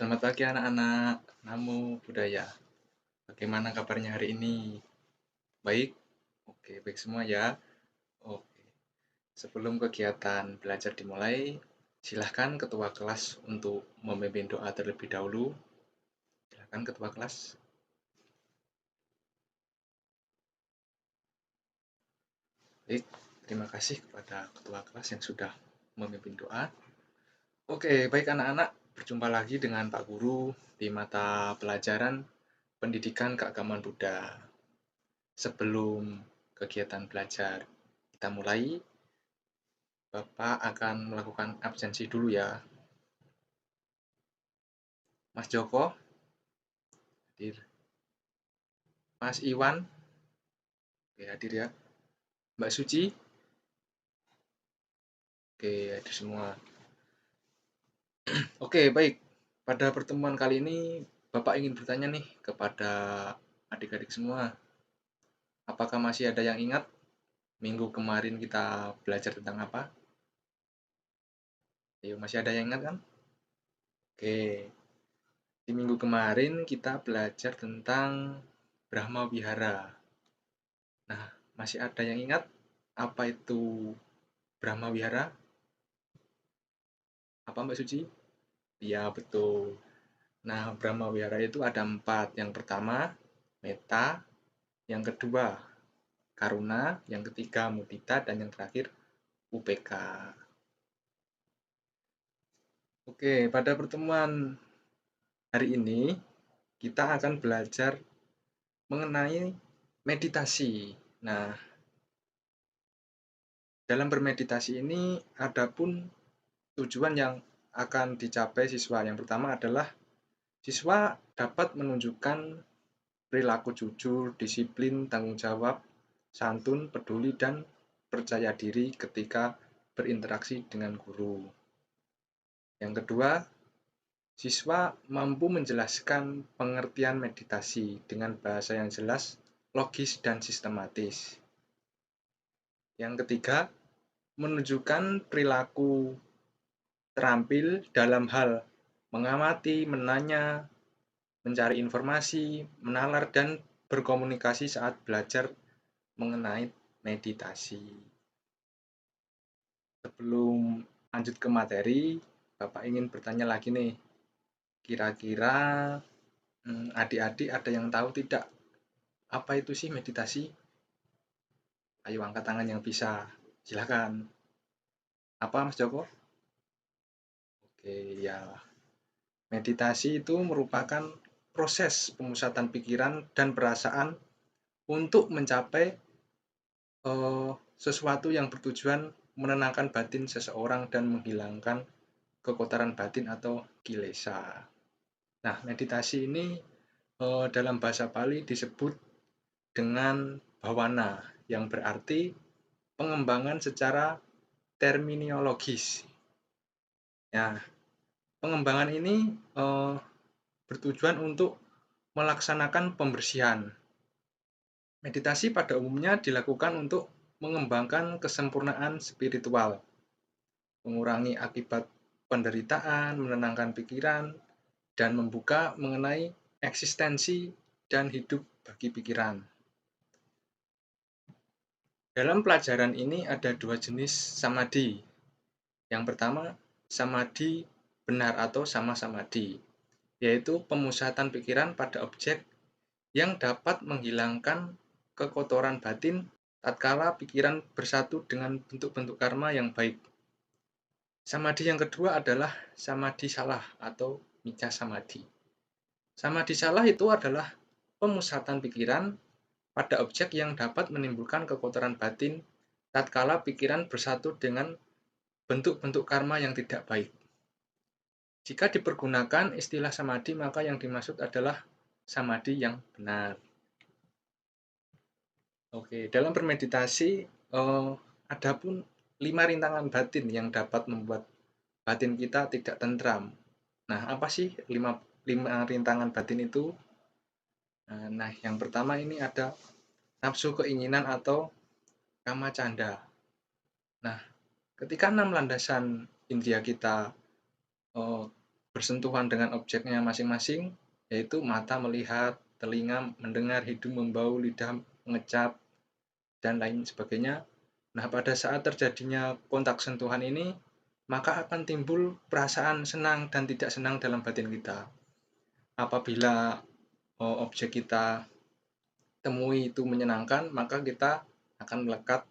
Selamat pagi anak-anak. Namo Buddhaya. Bagaimana kabarnya hari ini? Baik? Oke, baik semua ya. Oke. Sebelum kegiatan belajar dimulai, silahkan ketua kelas untuk memimpin doa terlebih dahulu. Silahkan ketua kelas. Baik, terima kasih kepada ketua kelas yang sudah memimpin doa. Oke, baik anak-anak. Berjumpa lagi dengan Pak Guru di mata pelajaran Pendidikan Keagamaan Buddha. Sebelum kegiatan belajar kita mulai, Bapak akan melakukan absensi dulu ya. Mas Joko, hadir. Mas Iwan, oke, hadir ya. Mbak Suci, oke, hadir semua. Oke, baik. Pada pertemuan kali ini, Bapak ingin bertanya nih kepada adik-adik semua. Apakah masih ada yang ingat minggu kemarin kita belajar tentang apa? Ayo, masih ada yang ingat kan? Oke, di minggu kemarin kita belajar tentang Brahma Wihara. Nah, masih ada yang ingat apa itu Brahma Wihara? Apa Mbak Suci? Iya, betul. Nah, Brahma Wihara itu ada 4. Yang pertama, metta. Yang kedua, karuna. Yang ketiga, mudita. Dan yang terakhir, UPK. Oke, pada pertemuan hari ini, kita akan belajar mengenai meditasi. Nah, dalam bermeditasi ini ada pun tujuan yang akan dicapai siswa. Yang pertama adalah siswa dapat menunjukkan perilaku jujur, disiplin, tanggung jawab, santun, peduli, dan percaya diri ketika berinteraksi dengan guru. Yang kedua, siswa mampu menjelaskan pengertian meditasi dengan bahasa yang jelas, logis, dan sistematis. Yang ketiga, menunjukkan perilaku terampil dalam hal mengamati, menanya, mencari informasi, menalar, dan berkomunikasi saat belajar mengenai meditasi. Sebelum lanjut ke materi, Bapak ingin bertanya lagi nih, kira-kira adik-adik ada yang tahu tidak apa itu sih meditasi? Ayo angkat tangan yang bisa, silakan. Apa Mas Joko? Oke, ya. Meditasi itu merupakan proses pemusatan pikiran dan perasaan untuk mencapai sesuatu yang bertujuan menenangkan batin seseorang dan menghilangkan kekotoran batin atau kilesa. Nah, meditasi ini dalam bahasa Pali disebut dengan bhawana yang berarti pengembangan secara terminologis. Nah, pengembangan ini bertujuan untuk melaksanakan pembersihan. Meditasi pada umumnya dilakukan untuk mengembangkan kesempurnaan spiritual, mengurangi akibat penderitaan, menenangkan pikiran, dan membuka mengenai eksistensi dan hidup bagi pikiran. Dalam pelajaran ini ada 2 jenis samadhi. Yang pertama, samadhi benar atau sama samadhi, yaitu pemusatan pikiran pada objek yang dapat menghilangkan kekotoran batin tatkala pikiran bersatu dengan bentuk-bentuk karma yang baik. Samadhi yang kedua adalah samadhi salah atau micca samadhi. Samadhi salah itu adalah pemusatan pikiran pada objek yang dapat menimbulkan kekotoran batin tatkala pikiran bersatu dengan bentuk-bentuk karma yang tidak baik. Jika dipergunakan istilah samadhi, maka yang dimaksud adalah samadhi yang benar. Oke, dalam bermeditasi ada pun 5 rintangan batin yang dapat membuat batin kita tidak tentram. Nah, apa sih 5 rintangan batin itu? Nah, yang pertama ini ada nafsu keinginan atau kama canda. Nah, ketika 6 landasan indria kita bersentuhan dengan objeknya masing-masing, yaitu mata melihat, telinga mendengar, hidung membau, lidah mengecap, dan lain sebagainya. Nah, pada saat terjadinya kontak sentuhan ini, maka akan timbul perasaan senang dan tidak senang dalam batin kita. Apabila objek kita temui itu menyenangkan, maka kita akan melekat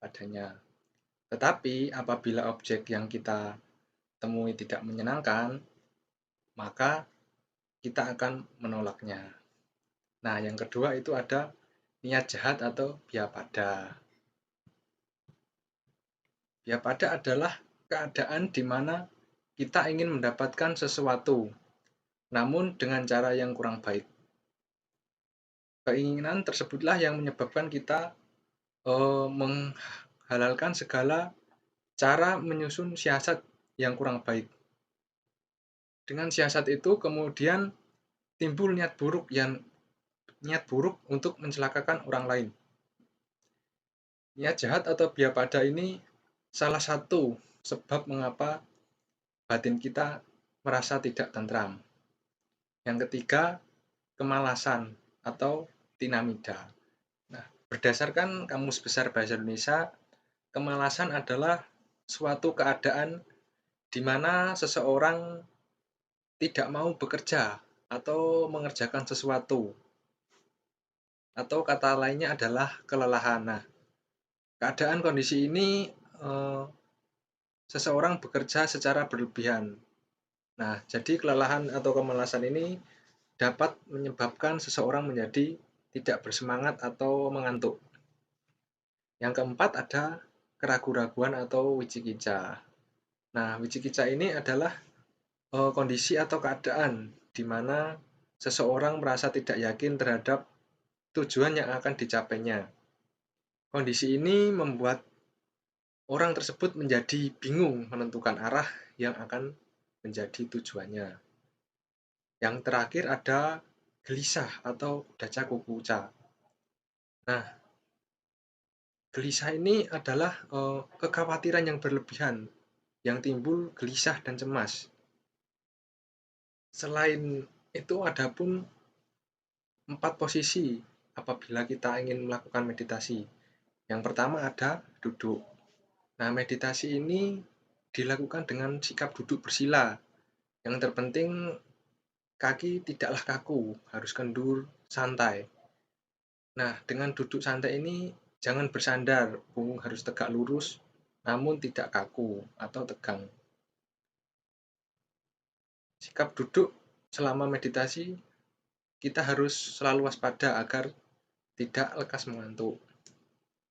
padanya. Tetapi apabila objek yang kita temui tidak menyenangkan, maka kita akan menolaknya. Nah, yang kedua itu ada niat jahat atau biapada. Biapada adalah keadaan di mana kita ingin mendapatkan sesuatu, namun dengan cara yang kurang baik. Keinginan tersebutlah yang menyebabkan kita menghalalkan segala cara menyusun siasat yang kurang baik. Dengan siasat itu kemudian timbul niat buruk untuk mencelakakan orang lain. Niat jahat atau biapada ini salah satu sebab mengapa batin kita merasa tidak tentram. Yang ketiga, kemalasan atau tinamida. Nah, berdasarkan Kamus Besar Bahasa Indonesia, kemalasan adalah suatu keadaan di mana seseorang tidak mau bekerja atau mengerjakan sesuatu. Atau kata lainnya adalah kelelahan. Nah, keadaan kondisi ini seseorang bekerja secara berlebihan. Nah, jadi kelelahan atau kemalasan ini dapat menyebabkan seseorang menjadi tidak bersemangat atau mengantuk. Yang keempat ada keraguan-raguan atau wicikica. Nah, wicikica ini adalah kondisi atau keadaan di mana seseorang merasa tidak yakin terhadap tujuan yang akan dicapainya. Kondisi ini membuat orang tersebut menjadi bingung menentukan arah yang akan menjadi tujuannya. Yang terakhir ada gelisah atau daca kukuca. Nah, gelisah ini adalah kekhawatiran yang berlebihan yang timbul gelisah dan cemas. Selain itu ada pun 4 posisi apabila kita ingin melakukan meditasi. Yang pertama ada duduk. Nah, meditasi ini dilakukan dengan sikap duduk bersila. Yang terpenting kaki tidaklah kaku, harus kendur, santai. Nah, dengan duduk santai ini jangan bersandar, punggung harus tegak lurus, namun tidak kaku atau tegang. Sikap duduk selama meditasi, kita harus selalu waspada agar tidak lekas mengantuk.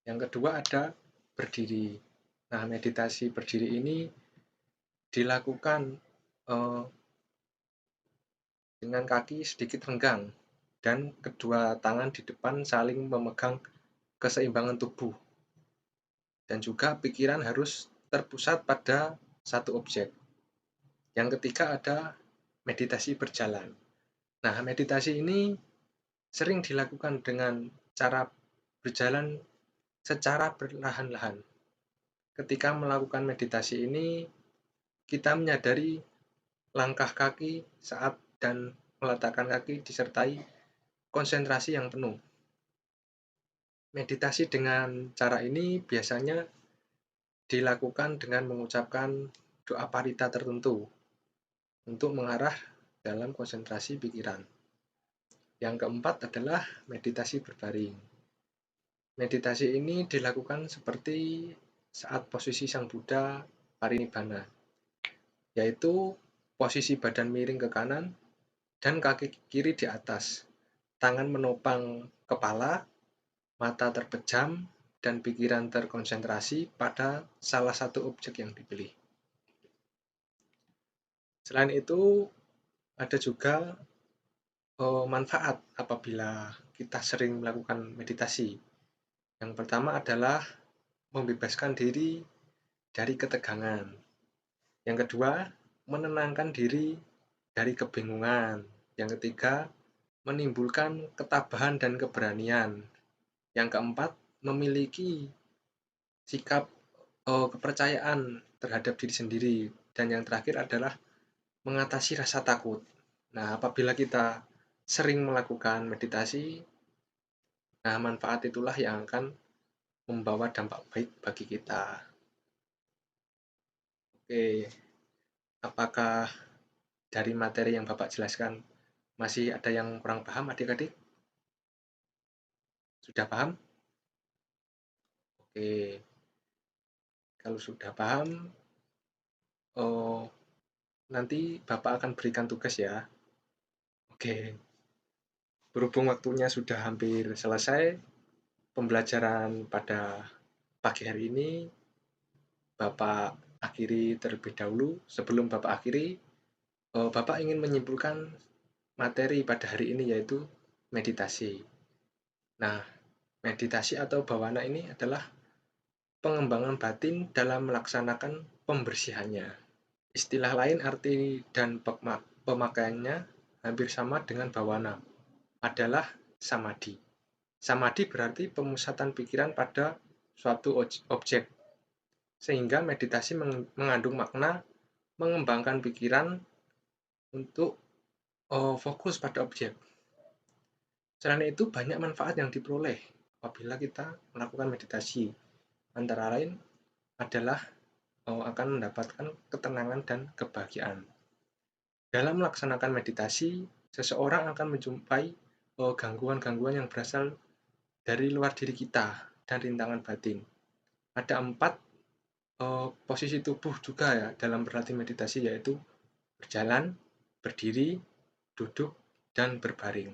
Yang kedua ada berdiri. Nah, meditasi berdiri ini dilakukan dengan kaki sedikit renggang dan kedua tangan di depan saling memegang keseimbangan tubuh. Dan juga pikiran harus terpusat pada satu objek. Yang ketiga ada meditasi berjalan. Nah, meditasi ini sering dilakukan dengan cara berjalan secara perlahan-lahan. Ketika melakukan meditasi ini, kita menyadari langkah kaki saat dan meletakkan kaki disertai konsentrasi yang penuh. Meditasi dengan cara ini biasanya dilakukan dengan mengucapkan doa parita tertentu untuk mengarah dalam konsentrasi pikiran. Yang keempat adalah meditasi berbaring. Meditasi ini dilakukan seperti saat posisi Sang Buddha parinibbana, yaitu posisi badan miring ke kanan dan kaki kiri di atas, tangan menopang kepala, mata terpejam, dan pikiran terkonsentrasi pada salah satu objek yang dipilih. Selain itu, ada juga manfaat apabila kita sering melakukan meditasi. Yang pertama adalah membebaskan diri dari ketegangan. Yang kedua, menenangkan diri dari kebingungan. Yang ketiga, menimbulkan ketabahan dan keberanian. Yang keempat, memiliki sikap kepercayaan terhadap diri sendiri. Dan yang terakhir adalah mengatasi rasa takut. Nah, apabila kita sering melakukan meditasi, nah manfaat itulah yang akan membawa dampak baik bagi kita. Oke, apakah dari materi yang Bapak jelaskan masih ada yang kurang paham adik-adik? Sudah paham? Oke, kalau sudah paham, oh, nanti Bapak akan berikan tugas ya. Oke, berhubung waktunya sudah hampir selesai, pembelajaran pada pagi hari ini Bapak akhiri terlebih dahulu. Sebelum Bapak akhiri, Bapak ingin menyimpulkan materi pada hari ini yaitu meditasi. Nah, meditasi atau bawana ini adalah pengembangan batin dalam melaksanakan pembersihannya. Istilah lain arti dan pemakaiannya hampir sama dengan bawana, adalah samadhi. Samadhi berarti pemusatan pikiran pada suatu objek, sehingga meditasi mengandung makna mengembangkan pikiran untuk fokus pada objek. Selain itu, banyak manfaat yang diperoleh apabila kita melakukan meditasi. Antara lain adalah akan mendapatkan ketenangan dan kebahagiaan. Dalam melaksanakan meditasi, seseorang akan menjumpai gangguan-gangguan yang berasal dari luar diri kita dan rintangan batin. Ada 4 posisi tubuh juga ya dalam berlatih meditasi, yaitu berjalan, berdiri, duduk, dan berbaring.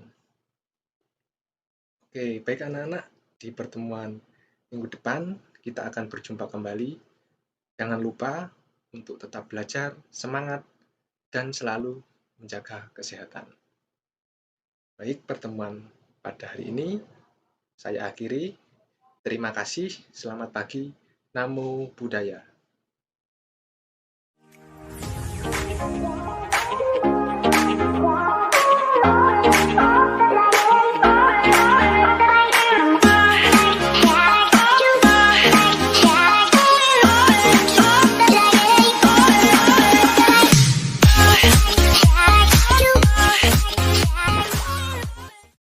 Oke, baik anak-anak, di pertemuan minggu depan kita akan berjumpa kembali. Jangan lupa untuk tetap belajar, semangat, dan selalu menjaga kesehatan. Baik, pertemuan pada hari ini saya akhiri. Terima kasih, selamat pagi, Namo Buddhaya.